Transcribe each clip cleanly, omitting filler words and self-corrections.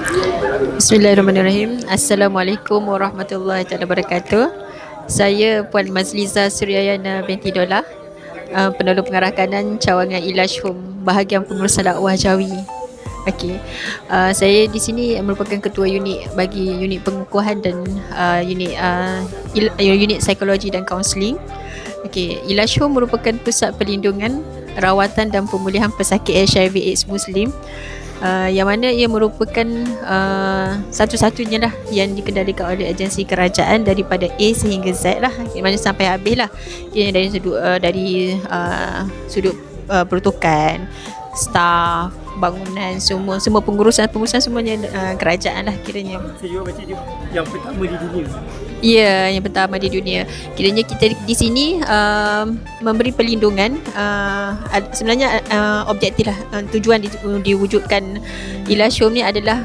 Bismillahirrahmanirrahim. Assalamualaikum warahmatullahi wabarakatuh. Saya Puan Mazliza Suryayana binti Dola, penolong pengarah kanan cawangan Ilash Home bahagian pengurusan dakwah Jawi. Okey. Saya di sini merupakan ketua unit bagi unit pengukuhan dan unit psikologi dan kaunseling. Okey, Ilash Home merupakan pusat perlindungan, rawatan dan pemulihan pesakit HIV/AIDS Muslim, yang mana ia merupakan satu-satunya lah yang dikendalikan oleh agensi kerajaan daripada A sehingga Z lah, di mana sampai habis lah. Ia dari sudut peruntukan, staf, bangunan, semua pengurusan semuanya kerajaan lah kiranya. Saya juga baca dia yang pertama di dunia. Ya, yang pertama di dunia. Kiranya kita di sini memberi perlindungan. Sebenarnya objektif lah, tujuan diwujudkan Ilash Home ni adalah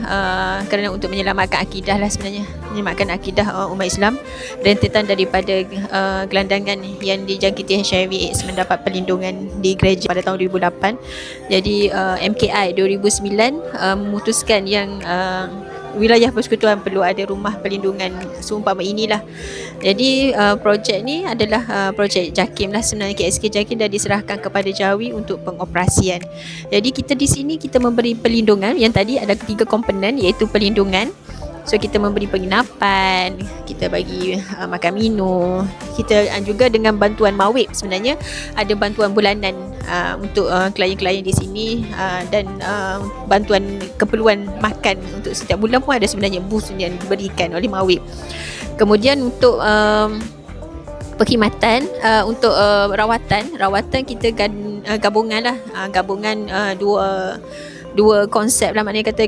kerana untuk menyelamatkan akidah lah sebenarnya. Menyelamatkan akidah umat Islam, rentetan daripada gelandangan yang dijangkiti HIV/AIDS mendapat perlindungan di gereja pada tahun 2008. Jadi MKI 2009 memutuskan yang wilayah persekutuan perlu ada rumah perlindungan seumpama inilah. Jadi projek ni adalah projek JAKIM lah sebenarnya. KSK JAKIM dah diserahkan kepada Jawi untuk pengoperasian. Jadi kita di sini kita memberi perlindungan yang tadi ada 3 komponen, iaitu perlindungan. So kita memberi penginapan, kita bagi makan minum, kita juga dengan bantuan mawib. Sebenarnya ada bantuan bulanan untuk klien-klien di sini, dan bantuan keperluan makan untuk setiap bulan pun ada sebenarnya bus yang diberikan oleh mawib. Kemudian untuk perkhidmatan, untuk rawatan kita gabungan lah, dua konsep lah, maknanya kata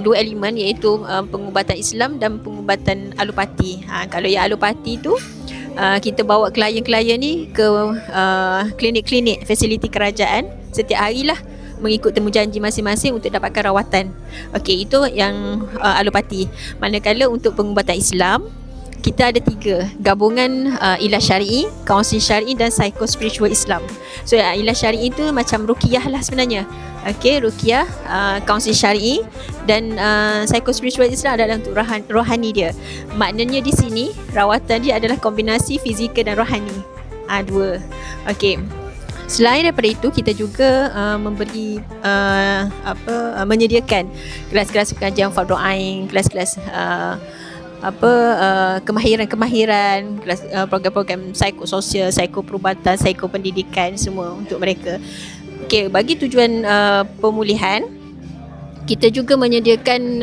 dua elemen, iaitu pengubatan Islam dan pengubatan alopati. Kalau yang alopati tu kita bawa klien-klien ni ke klinik-klinik fasiliti kerajaan setiap hari lah, mengikut temu janji masing-masing untuk dapatkan rawatan. Okey, itu yang alopati. Manakala untuk pengubatan Islam, kita ada 3 gabungan, Ilash Syar'i, kaunseling syar'i dan psikospiritual Islam. So Ilash Syar'i itu macam ruqyah lah sebenarnya. Okey, ruqyah, kaunseling syar'i dan psikospiritual Islam adalah untuk rohani dia. Maknanya di sini rawatan dia adalah kombinasi fizikal dan rohani. Dua. Okey. Selain daripada itu, kita juga memberi menyediakan kelas-kelas pengajian fardu ain, kelas-kelas kemahiran, kelas, program-program psikososial, psikoperubatan, psikopendidikan, semua untuk mereka. Okey, bagi tujuan pemulihan, kita juga menyediakan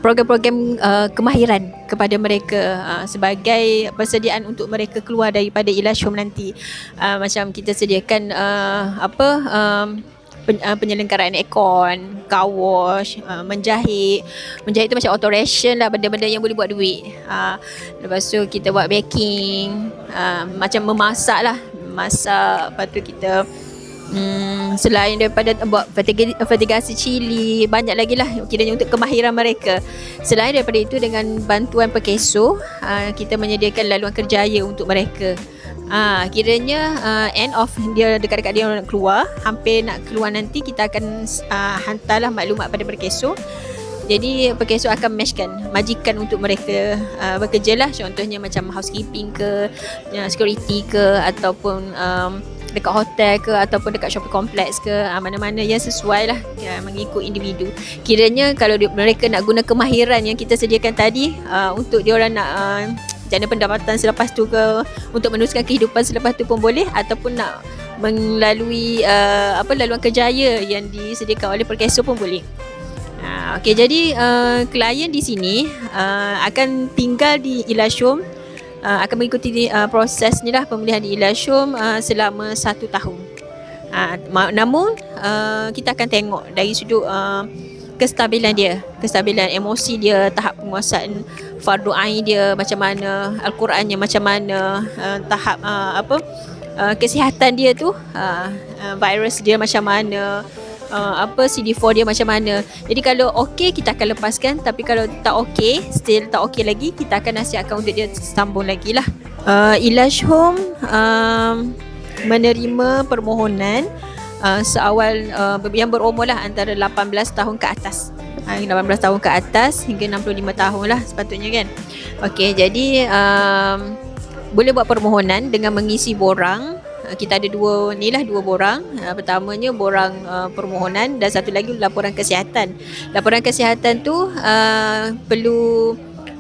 program-program kemahiran kepada mereka sebagai persediaan untuk mereka keluar daripada Ilash Home nanti. Macam kita sediakan penyelenggaraan aircon, car wash, menjahit tu macam alteration lah, benda-benda yang boleh buat duit. Lepas tu kita buat baking, macam memasak lah, lepas tu kita selain daripada buat fertigasi cili, banyak lagi lah kiranya untuk kemahiran mereka. Selain daripada itu, dengan bantuan perkeso, kita menyediakan laluan kerjaya untuk mereka. Kiranya end of dia dekat-dekat dia nak keluar, hampir nak keluar nanti, kita akan hantarlah maklumat pada perkeso. Jadi perkeso akan matchkan majikan untuk mereka bekerja lah. Contohnya macam housekeeping ke, security ke, ataupun dekat hotel ke, ataupun dekat shopping complex ke, mana-mana yang sesuai lah, mengikut individu. Kiranya kalau mereka nak guna kemahiran yang kita sediakan tadi, untuk diorang nak jana pendapatan selepas tu ke, untuk meneruskan kehidupan selepas tu pun boleh, ataupun nak melalui laluan kerjaya yang disediakan oleh perkeso pun boleh. Okey, jadi klien di sini akan tinggal di Ilash Home, akan mengikuti proses ni lah, pemulihan di Ilash Home selama 1 tahun. Namun kita akan tengok dari sudut kestabilan dia, kestabilan emosi dia, tahap penguasaan fardu ain dia macam mana, Al-Qurannya macam mana, tahap kesihatan dia tu, virus dia macam mana, CD4 dia macam mana. Jadi kalau okey, kita akan lepaskan. Tapi kalau tak okey, still tak okey lagi, kita akan nasihatkan untuk dia sambung lagi lah. Ilash Home menerima permohonan seawal yang berumur lah antara 18 tahun ke atas. 18 tahun ke atas hingga 65 tahun lah sepatutnya kan. Okey, jadi boleh buat permohonan dengan mengisi borang. Kita ada dua borang. Pertamanya borang permohonan dan satu lagi laporan kesihatan. Laporan kesihatan tu perlu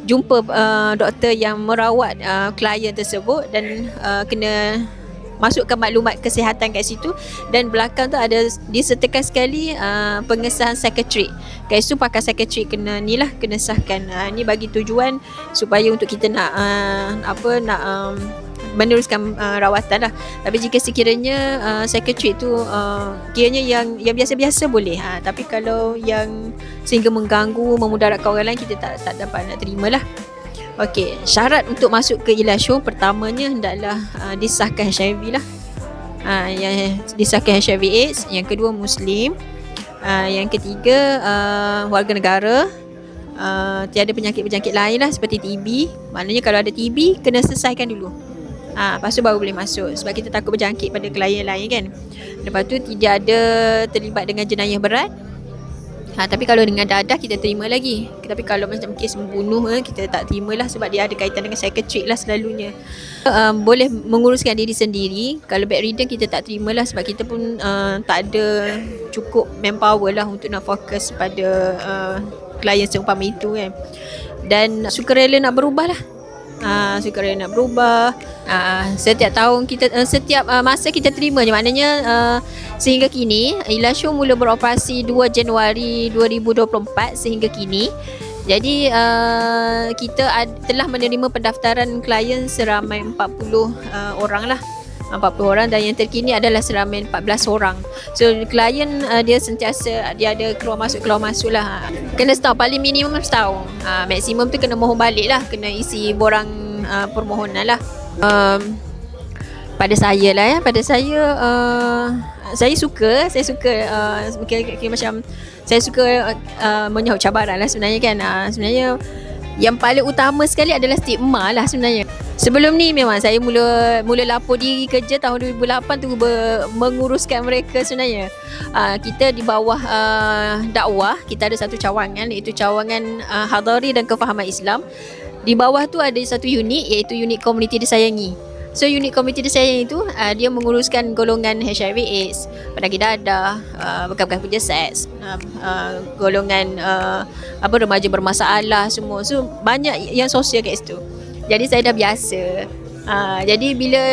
jumpa doktor yang merawat klien tersebut dan kena masukkan maklumat kesihatan kat situ, dan belakang tu ada disertakan sekali pengesahan psikiatrik. Kat situ pakar psikiatrik kena sahkan. Ni bagi tujuan supaya untuk kita nak meneruskan rawatan lah. Tapi jika sekiranya psikiatrik tu kiranya yang biasa-biasa boleh. Tapi kalau yang sehingga mengganggu, memudaratkan orang lain, kita tak dapat nak terima lah. Okey, syarat untuk masuk ke Elisho pertamanya hendaklah disahkan HIV lah. Yang disahkan HIV AIDS, yang kedua Muslim, yang ketiga warga negara, tiada penyakit-penyakit lain lah seperti TB. Maknanya kalau ada TB kena selesaikan dulu. Lepas tu baru boleh masuk, sebab kita takut berjangkit pada klien lain kan. Lepas tu tidak ada terlibat dengan jenayah berat. Tapi kalau dengan dadah kita terima lagi. Tapi kalau macam kes membunuh kita tak terima lah, sebab dia ada kaitan dengan psikiatrik lah selalunya. Boleh menguruskan diri sendiri. Kalau bedridden kita tak terima lah, sebab kita pun tak ada cukup manpower lah untuk nak fokus pada klien seumpama itu kan. Dan sukarela nak berubah lah. Sukarela nak berubah. Setiap tahun kita setiap masa kita terima je. Maknanya sehingga kini Elisho mula beroperasi 2 Januari 2024 sehingga kini. Jadi kita telah menerima pendaftaran klien seramai 40 orang lah. 40 orang, dan yang terkini adalah seramai 14 orang. So klien dia sentiasa dia ada keluar masuk lah. Kena setahun, paling minimum setahun. Maksimum tu kena mohon balik lah, kena isi borang permohonan lah. Pada saya lah pada saya saya suka macam saya suka menyahut cabaran lah sebenarnya kan. Sebenarnya yang paling utama sekali adalah stigma lah sebenarnya. Sebelum ni memang saya mula lapor diri kerja tahun 2008 tu menguruskan mereka sebenarnya. Kita di bawah dakwah, kita ada satu cawangan, iaitu cawangan Hadari dan Kefahaman Islam. Di bawah tu ada satu unit, iaitu unit komuniti disayangi. So unit komuniti disayangi itu dia menguruskan golongan HIV AIDS, penyakit dadah, bekas-bekas kerja seks, golongan remaja bermasalah semua. So banyak yang sosial kat situ. Jadi saya dah biasa. Jadi bila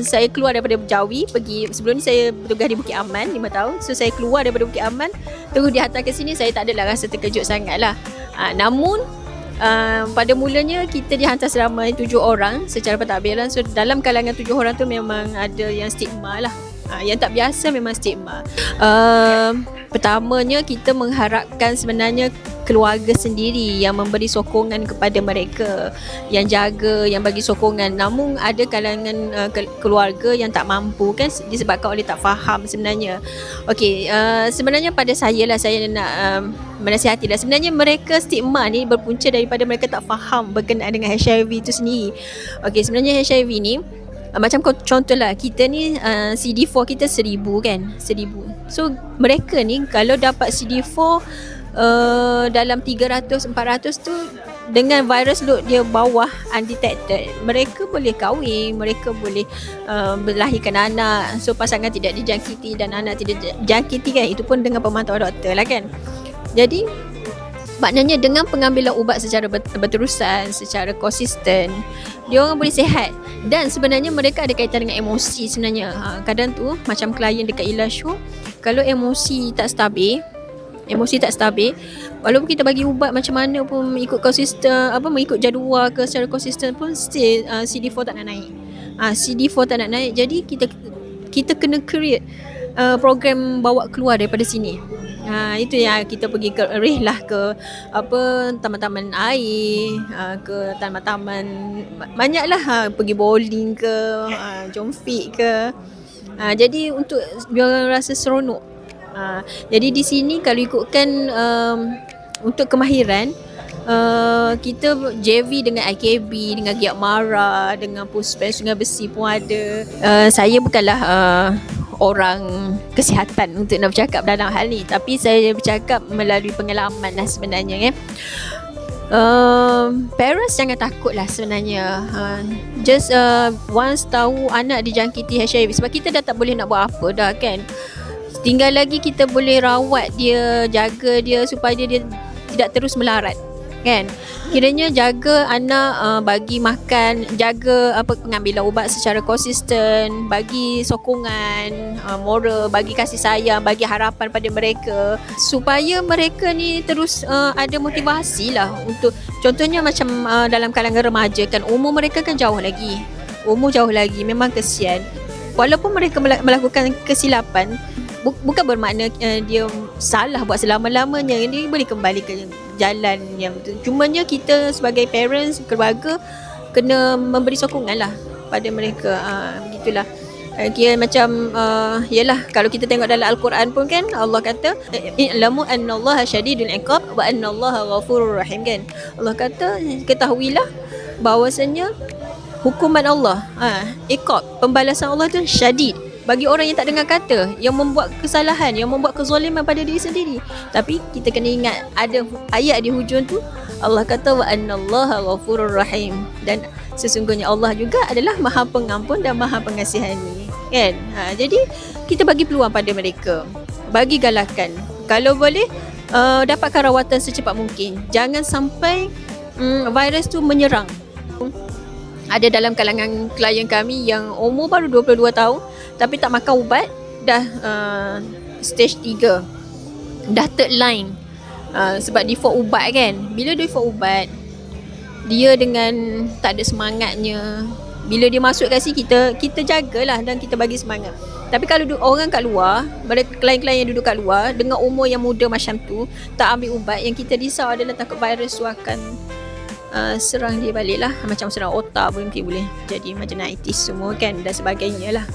saya keluar daripada Jawi, sebelum ni saya bertugas di Bukit Aman 5 tahun. So saya keluar daripada Bukit Aman, terus dihantar ke sini, saya tak adalah rasa terkejut sangat lah. Namun pada mulanya kita dihantar seramai 7 orang secara pentadbiran. So dalam kalangan 7 orang tu memang ada yang stigma lah. Yang tak biasa memang stigma. Pertamanya kita mengharapkan sebenarnya keluarga sendiri yang memberi sokongan kepada mereka, yang jaga, yang bagi sokongan. Namun ada kalangan keluarga yang tak mampu kan, disebabkan oleh tak faham sebenarnya. Okey, sebenarnya pada saya lah, saya nak menasihati lah. Sebenarnya mereka stigma ni berpunca daripada mereka tak faham berkenaan dengan HIV itu sendiri. Okey, sebenarnya HIV ni macam contohlah kita ni CD4 kita 1000 kan, 1000. So mereka ni kalau dapat CD4 dalam 300-400 tu, dengan virus load dia bawah undetected, mereka boleh kahwin, mereka boleh melahirkan anak. So pasangan tidak dijangkiti dan anak tidak dijangkiti kan. Itu pun dengan pemantauan doktor lah kan. Jadi maknanya dengan pengambilan ubat secara berterusan, secara konsisten, dia orang boleh sihat. Dan sebenarnya mereka ada kaitan dengan emosi sebenarnya. Kadang tu macam klien dekat Elisho, kalau emosi tak stabil, walaupun kita bagi ubat macam mana pun, mengikut konsisten, mengikut jadual ke secara konsisten pun, still CD4 tak nak naik. CD4 tak nak naik. Jadi kita kena create program bawa keluar daripada sini. Itu yang kita pergi ke rehlah, ke taman-taman air, ke taman-taman banyaklah, pergi bowling ke, jom fit ke. Jadi untuk biar orang rasa seronok. Jadi di sini kalau ikutkan untuk kemahiran, kita JV dengan IKB, dengan Giat Mara, dengan Puspes Sungai Besi pun ada. Saya bukanlah orang kesihatan untuk nak bercakap dalam hal ni, tapi saya bercakap melalui pengalaman lah sebenarnya parents jangan takut lah sebenarnya. Just once tahu anak dijangkiti HIV, sebab kita dah tak boleh nak buat apa dah kan. Tinggal lagi kita boleh rawat dia, jaga dia supaya dia tidak terus melarat kan. Kiranya jaga anak, bagi makan, jaga pengambilan ubat secara konsisten, bagi sokongan moral, bagi kasih sayang, bagi harapan pada mereka supaya mereka ni terus ada motivasi lah untuk, contohnya macam dalam kalangan remaja kan, umur mereka kan jauh lagi, memang kesian. Walaupun mereka melakukan kesilapan, bukan bermakna dia salah buat selama-lamanya. Dia boleh kembali ke jalan yang betul. Cumanya kita sebagai parents, keluarga, kena memberi sokongan lah pada mereka. Begitulah. Kira macam yalah, kalau kita tengok dalam Al-Quran pun kan, Allah kata i'lamu annallaha syadidul iqab wa annallaha ghafurur rahim kan. Allah kata ketahuilah bahawasanya hukuman Allah, iqab, pembalasan Allah tu syadid bagi orang yang tak dengar kata, yang membuat kesalahan, yang membuat kezaliman pada diri sendiri. Tapi kita kena ingat ada ayat di hujung tu, Allah kata wa annallaha ghafurur rahim, dan sesungguhnya Allah juga adalah Maha Pengampun dan Maha Pengasihani kan. Jadi kita bagi peluang pada mereka, bagi galakan, kalau boleh dapatkan rawatan secepat mungkin. Jangan sampai virus tu menyerang. Ada dalam kalangan klien kami yang umur baru 22 tahun tapi tak makan ubat, dah stage 3, dah third line, sebab default ubat kan. Bila default ubat, dia dengan tak ada semangatnya, bila dia masuk kat sini, kita jagalah dan kita bagi semangat. Tapi kalau orang kat luar, klien-klien yang duduk kat luar dengan umur yang muda macam tu, tak ambil ubat, yang kita risau adalah takut virus tu akan serang dia balik lah. Macam serang otak pun mungkin boleh jadi meningitis semua kan, dan sebagainya lah.